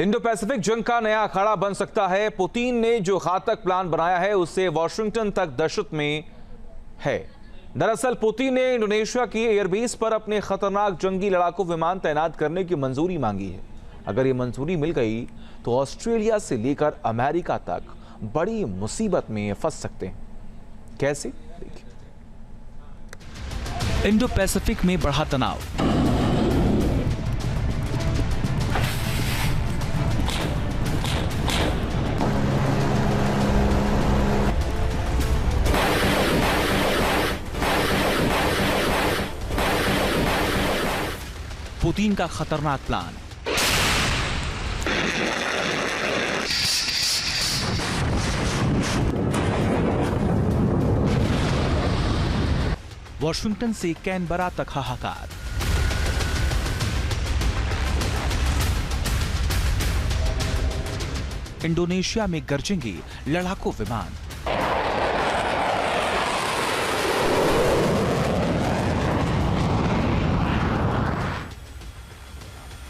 Indo Pacific जंग का नया अखाड़ा बन सकता है। पुतिन ने जो घातक प्लान बनाया है उससे वॉशिंगटन तक दहशत में है। दरअसल पुतिन ने इंडोनेशिया की एयरबेस पर अपने खतरनाक जंगी लड़ाकू विमान तैनात करने की मंजूरी मांगी है। अगर ये मंजूरी मिल गई तो ऑस्ट्रेलिया से लेकर अमेरिका तक बड़ी मुसीबत में फंस सकते हैं। कैसे, देखिए। इंडो पैसिफिक में बढ़ा तनाव। पुतिन का खतरनाक प्लान। वॉशिंगटन से कैनबरा तक हाहाकार। इंडोनेशिया में गरजेंगे लड़ाकू विमान।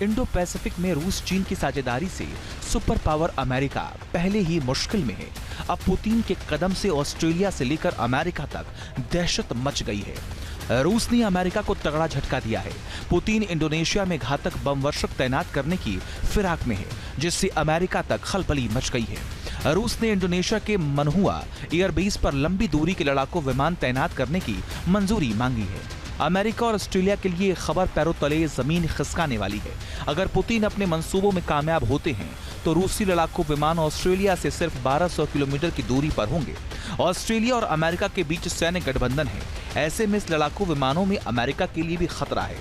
इंडो पैसिफिक में रूस चीन की साझेदारी से सुपर पावर अमेरिका पहले ही मुश्किल में है। अब पुतिन के कदम से ऑस्ट्रेलिया से लेकर अमेरिका तक दहशत मच गई है। रूस ने अमेरिका को तगड़ा झटका दिया है। पुतिन इंडोनेशिया में घातक बम वर्षक तैनात करने की फिराक में है, जिससे अमेरिका तक खलबली मच गई है। रूस ने इंडोनेशिया के मनहुआ एयरबेस पर लंबी दूरी के लड़ाकू विमान तैनात करने की मंजूरी मांगी है। अमेरिका और ऑस्ट्रेलिया के लिए खबर पैरों तले जमीन खिसकाने वाली है। अगर पुतिन अपने मंसूबों में कामयाब होते हैं तो रूसी लड़ाकू विमान ऑस्ट्रेलिया से सिर्फ 1200 किलोमीटर की दूरी पर होंगे। ऑस्ट्रेलिया और अमेरिका के बीच सैन्य गठबंधन है। ऐसे में इस लड़ाकू विमानों में अमेरिका के लिए भी खतरा है।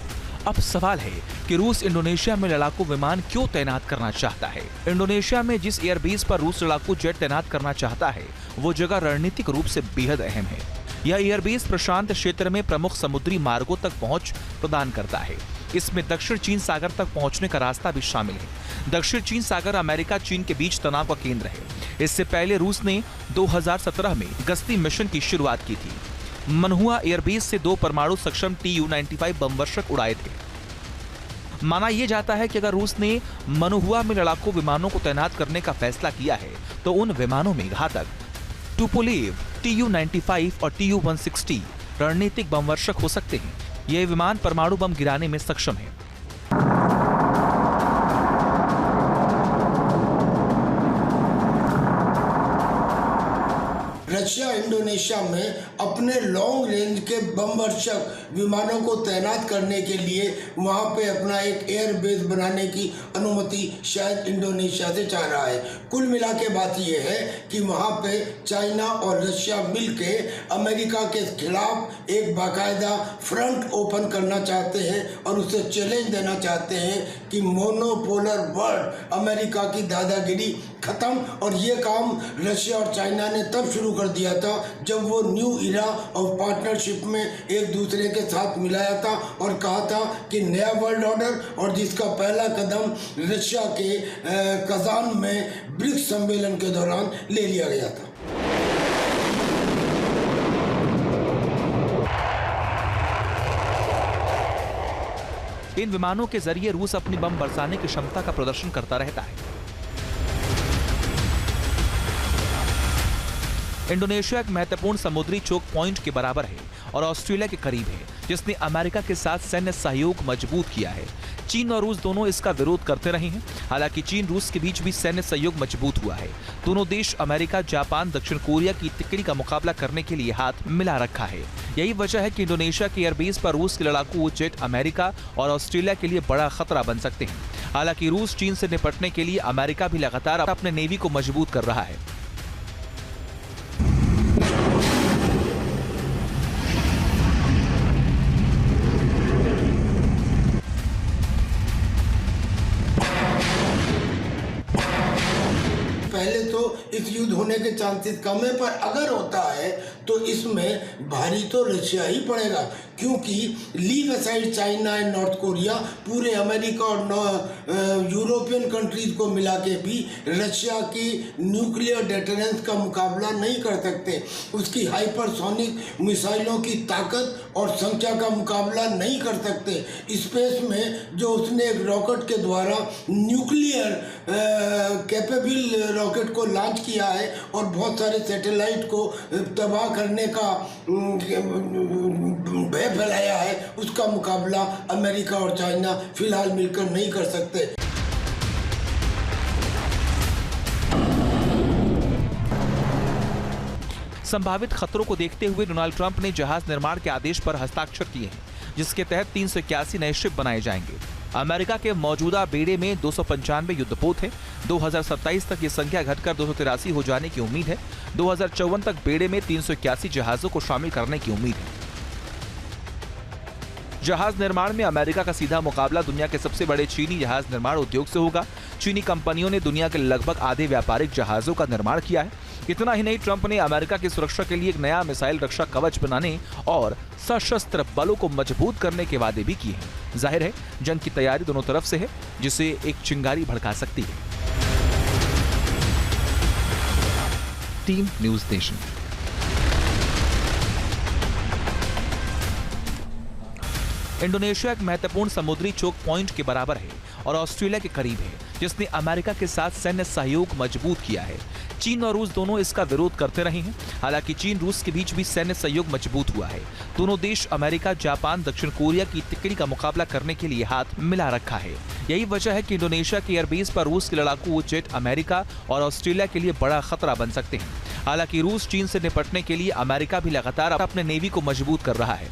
अब सवाल है कि रूस इंडोनेशिया में लड़ाकू विमान क्यों तैनात करना चाहता है। इंडोनेशिया में जिस एयरबेस पर रूस लड़ाकू जेट तैनात करना चाहता है वो जगह रणनीतिक रूप से बेहद अहम है। यह एयरबेस प्रशांत क्षेत्र में प्रमुख समुद्री मार्गों तक पहुंच प्रदान करता है। इसमें दक्षिण चीन सागर तक पहुंचने का रास्ता भी शामिल है। दक्षिण चीन सागर अमेरिका चीन के बीच तनाव का केंद्र है। इससे पहले रूस ने 2017 में गश्ती मिशन की शुरुआत की थी। मनहुआ एयरबेस से 2 परमाणु सक्षम Tu-95 बम वर्षक उड़ाए थे। माना यह जाता है कि अगर रूस ने मनहुआ में लड़ाकू विमानों को तैनात करने का फैसला किया है तो उन विमानों में घातक टुपोलेव, Tu-95 और Tu-160 रणनीतिक बम वर्षक हो सकते हैं। ये विमान परमाणु बम गिराने में सक्षम है। रशिया इंडोनेशिया में अपने लॉन्ग रेंज के बम वर्षक विमानों को तैनात करने के लिए वहां पे अपना एक एयर बेस बनाने की अनुमति शायद इंडोनेशिया से चाह रहा है। कुल मिला के बात यह है कि वहां पे चाइना और रशिया मिलके अमेरिका के खिलाफ एक बाकायदा फ्रंट ओपन करना चाहते हैं और उसे चैलेंज देना चाहते हैं कि मोनोपोलर वर्ल्ड अमेरिका की दादागिरी खत्म। और ये काम रशिया और चाइना ने तब शुरू कर दिया था जब वो न्यू इरा ऑफ पार्टनरशिप में एक दूसरे के साथ मिलाया था और कहा था कि नया वर्ल्ड ऑर्डर, और जिसका पहला कदम रशिया के कजान में ब्रिक्स सम्मेलन के दौरान ले लिया गया था। इन विमानों के जरिए रूस अपनी बम बरसाने की क्षमता का प्रदर्शन करता रहता है। इंडोनेशिया एक महत्वपूर्ण समुद्री चोक पॉइंट के बराबर है और ऑस्ट्रेलिया के करीब है, जिसने अमेरिका के साथ सैन्य सहयोग मजबूत किया है। चीन और रूस दोनों इसका विरोध करते रहे हैं। हालांकि चीन रूस के बीच भी सैन्य सहयोग मजबूत हुआ है। दोनों देश अमेरिका, जापान, दक्षिण कोरिया की तिकड़ी का मुकाबला करने के लिए हाथ मिला रखा है। यही वजह है कि इंडोनेशिया के एयरबेस पर रूस के लड़ाकू जेट अमेरिका और ऑस्ट्रेलिया के लिए बड़ा खतरा बन सकते हैं। हालांकि रूस चीन से निपटने के लिए अमेरिका भी लगातार अपने नेवी को मजबूत कर रहा है। पहले तो इस युद्ध होने के चांसेस कम है, पर अगर होता है तो इसमें भारी तो रशिया ही पड़ेगा, क्योंकि leave aside China and north Korea पूरे अमेरिका और यूरोपियन कंट्रीज को मिला के भी रशिया की न्यूक्लियर डेटरेंस का मुकाबला नहीं कर सकते, उसकी हाइपरसोनिक मिसाइलों की ताकत और संख्या का मुकाबला नहीं कर सकते। स्पेस में जो उसने एक रॉकेट के द्वारा न्यूक्लियर कैपेबल रॉकेट को लॉन्च किया है और बहुत सारे सैटेलाइट को तबाह करने का भय फैलाया है, उसका मुकाबला अमेरिका और चाइना फिलहाल मिलकर नहीं कर सकते। संभावित खतरों को देखते हुए डोनाल्ड ट्रंप ने जहाज निर्माण के आदेश पर हस्ताक्षर किए हैं, जिसके तहत 381 नए शिप बनाए जाएंगे। अमेरिका के मौजूदा बेड़े में 295 युद्धपोत हैं। 2027 तक ये संख्या घटकर 283 हो जाने की उम्मीद है। 2054 तक बेड़े में 381 जहाजों को शामिल करने की उम्मीद है। जहाज निर्माण में अमेरिका का सीधा मुकाबला दुनिया के सबसे बड़े चीनी जहाज निर्माण उद्योग से होगा। चीनी कंपनियों ने दुनिया के लगभग आधे व्यापारिक जहाजों का निर्माण किया है। इतना ही नहीं, ट्रंप ने अमेरिका की सुरक्षा के लिए एक नया मिसाइल रक्षा कवच बनाने और सशस्त्र बलों को मजबूत करने के वादे भी किए हैं। जाहिर है, जंग की तैयारी दोनों तरफ से है, जिसे एक चिंगारी भड़का सकती है। Team news nation. इंडोनेशिया एक महत्वपूर्ण समुद्री चोक पॉइंट के बराबर है और ऑस्ट्रेलिया के करीब है, जिसने अमेरिका के साथ सैन्य सहयोग मजबूत किया है। चीन और रूस दोनों इसका विरोध करते रहे हैं। हालांकि चीन रूस के बीच भी सैन्य सहयोग मजबूत हुआ है। दोनों देश अमेरिका, जापान, दक्षिण कोरिया की तिकड़ी का मुकाबला करने के लिए हाथ मिला रखा है। यही वजह है कि इंडोनेशिया के एयरबेस पर रूस के लड़ाकू जेट अमेरिका और ऑस्ट्रेलिया के लिए बड़ा खतरा बन सकते हैं। हालांकि रूस चीन से निपटने के लिए अमेरिका भी लगातार अपने नेवी को मजबूत कर रहा है।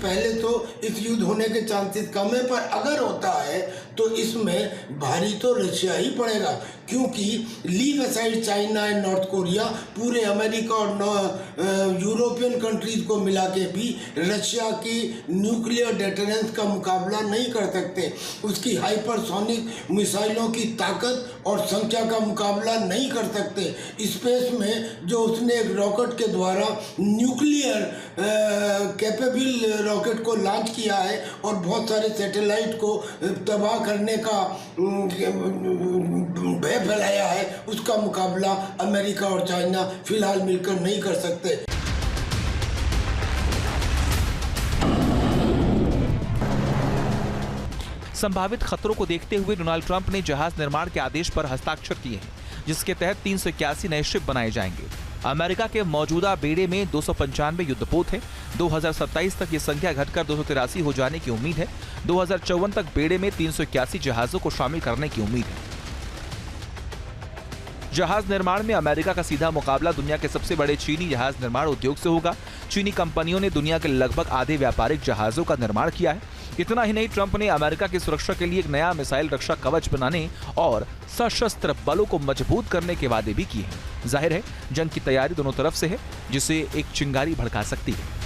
पहले तो इस युद्ध होने के चांसेस कम है, पर अगर होता है तो इसमें भारी तो रशिया ही पड़ेगा, क्योंकि leave aside China and north Korea पूरे अमेरिका और यूरोपियन कंट्रीज को मिला के भी रशिया की न्यूक्लियर डेटरेंस का मुकाबला नहीं कर सकते, उसकी हाइपरसोनिक मिसाइलों की ताकत और संख्या का मुकाबला नहीं कर सकते। स्पेस में जो उसने एक रॉकेट के द्वारा न्यूक्लियर कैपेबल रॉकेट को लॉन्च किया है और बहुत सारे सैटेलाइट को तबाह करने का भय फैलाया है, उसका मुकाबला अमेरिका और चाइना फिलहाल मिलकर नहीं कर सकते। संभावित खतरों को देखते हुए डोनाल्ड ट्रंप ने जहाज निर्माण के आदेश पर हस्ताक्षर किए हैं, जिसके तहत 381 नए शिप बनाए जाएंगे। अमेरिका के मौजूदा बेड़े में 295 युद्धपोत हैं। 2027 तक ये संख्या घटकर 283 हो जाने की उम्मीद है। 2054 तक बेड़े में 381 जहाजों को शामिल करने की उम्मीद है। जहाज निर्माण में अमेरिका का सीधा मुकाबला दुनिया के सबसे बड़े चीनी जहाज निर्माण उद्योग से होगा। चीनी कंपनियों ने दुनिया के लगभग आधे व्यापारिक जहाजों का निर्माण किया है। इतना ही नहीं, ट्रंप ने अमेरिका की सुरक्षा के लिए एक नया मिसाइल रक्षा कवच बनाने और सशस्त्र बलों को मजबूत करने के वादे भी किए हैं। जाहिर है, जंग की तैयारी दोनों तरफ से है, जिसे एक चिंगारी भड़का सकती है।